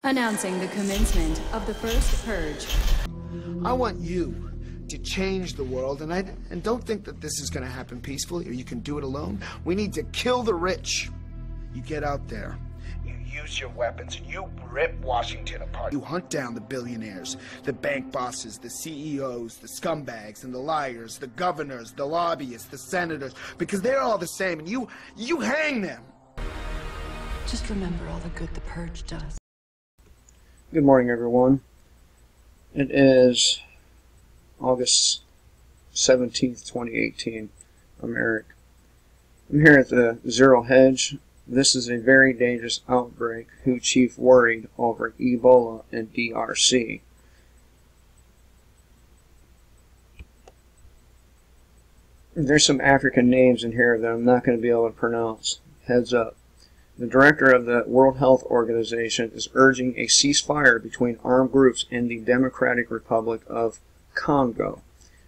Announcing the commencement of the first purge. I want you to change the world, and don't think that this is going to happen peacefully or you can do it alone. We need to kill the rich. You get out there, you use your weapons, and you rip Washington apart. You hunt down the billionaires, the bank bosses, the CEOs, the scumbags, and the liars, the governors, the lobbyists, the senators, because they're all the same, and you hang them. Just remember all the good the purge does. Good morning, everyone. It is August 17th, 2018. I'm Eric. I'm here at the Zero Hedge. This is a very dangerous outbreak. WHO chief worried over Ebola in DRC. There's some African names in here that I'm not going to be able to pronounce. Heads up. The director of the World Health Organization is urging a ceasefire between armed groups in the Democratic Republic of Congo,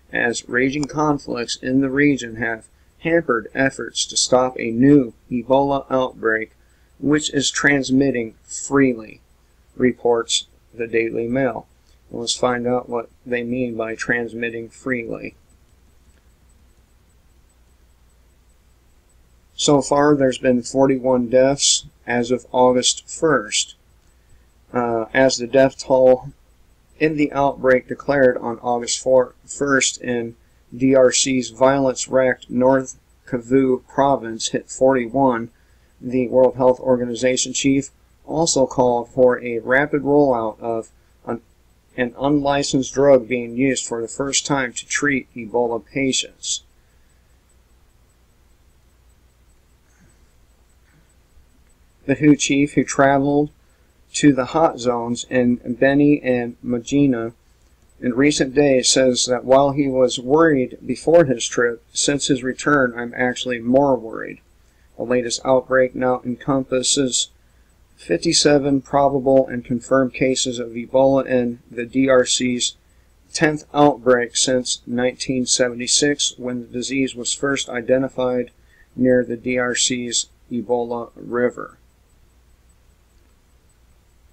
as raging conflicts in the region have hampered efforts to stop a new Ebola outbreak, which is transmitting freely, reports the Daily Mail. Let's find out what they mean by transmitting freely. So far, there's been 41 deaths as of August 1st, as the death toll in the outbreak declared on August 1st in DRC's violence-racked North Kivu province hit 41. The World Health Organization chief also called for a rapid rollout of an unlicensed drug being used for the first time to treat Ebola patients. The WHO chief, who traveled to the hot zones in Beni and Magina in recent days, says that while he was worried before his trip, since his return I'm actually more worried. The latest outbreak now encompasses 57 probable and confirmed cases of Ebola in the DRC's 10th outbreak since 1976, when the disease was first identified near the DRC's Ebola River.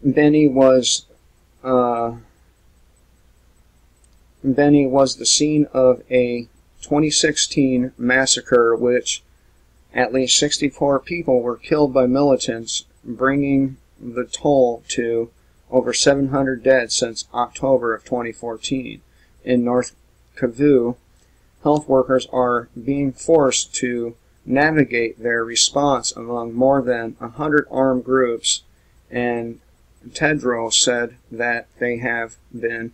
Beni was the scene of a 2016 massacre, which at least 64 people were killed by militants, bringing the toll to over 700 dead since October of 2014. In North Kivu, health workers are being forced to navigate their response among more than 100 armed groups, and Tedros said that they have been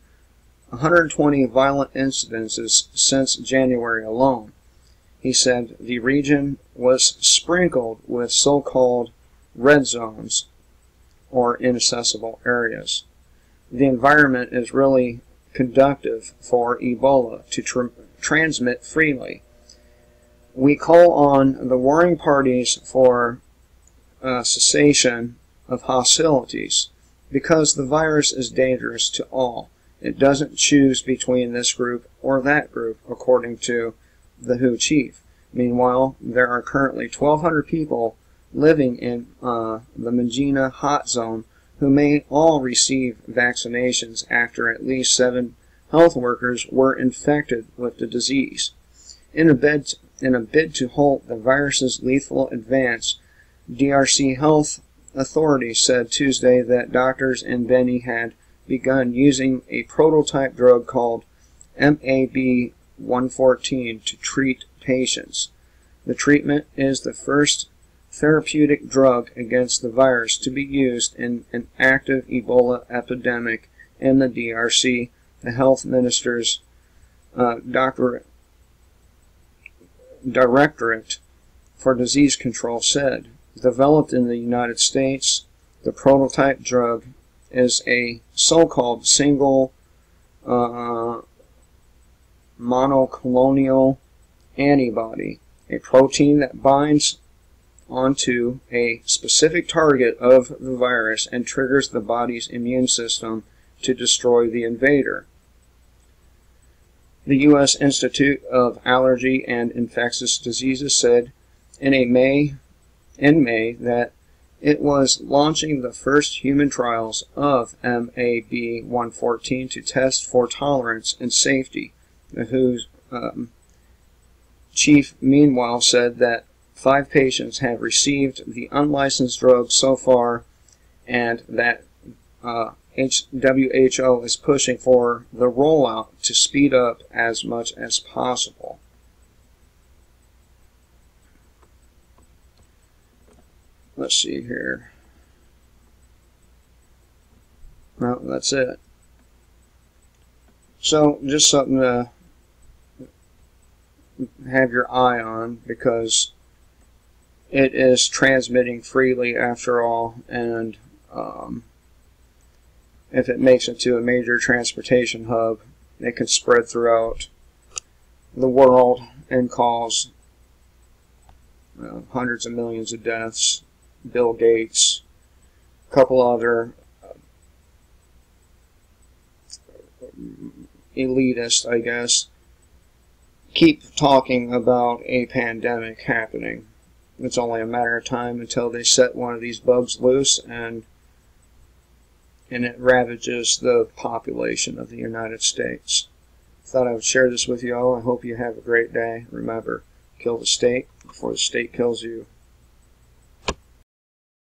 120 violent incidences since January alone. He said the region was sprinkled with so-called red zones, or inaccessible areas. The environment is really conducive for Ebola to transmit freely. We call on the warring parties for cessation of hostilities, because the virus is dangerous to all. It doesn't choose between this group or that group, according to the WHO chief. Meanwhile, there are currently 1,200 people living in the Magina hot zone who may all receive vaccinations after at least 7 health workers were infected with the disease. In a bid to halt the virus's lethal advance, DRC Health authorities said Tuesday that doctors in Beni had begun using a prototype drug called MAB-114 to treat patients. The treatment is the first therapeutic drug against the virus to be used in an active Ebola epidemic in the DRC, the health minister's Directorate for Disease Control said. Developed in the United States, the prototype drug is a so-called single monoclonal antibody, a protein that binds onto a specific target of the virus and triggers the body's immune system to destroy the invader. The U.S. Institute of Allergy and Infectious Diseases said in May that it was launching the first human trials of MAB-114 to test for tolerance and safety. The WHO's chief, meanwhile, said that 5 patients have received the unlicensed drug so far, and that WHO is pushing for the rollout to speed up as much as possible. Let's see here. Well, that's it. So, just something to have your eye on, because it is transmitting freely after all, and if it makes it to a major transportation hub, it can spread throughout the world and cause hundreds of millions of deaths. Bill Gates, a couple other elitists, I guess, keep talking about a pandemic happening. It's only a matter of time until they set one of these bugs loose and it ravages the population of the United States. Thought I would share this with you all. I hope you have a great day. Remember, kill the state before the state kills you.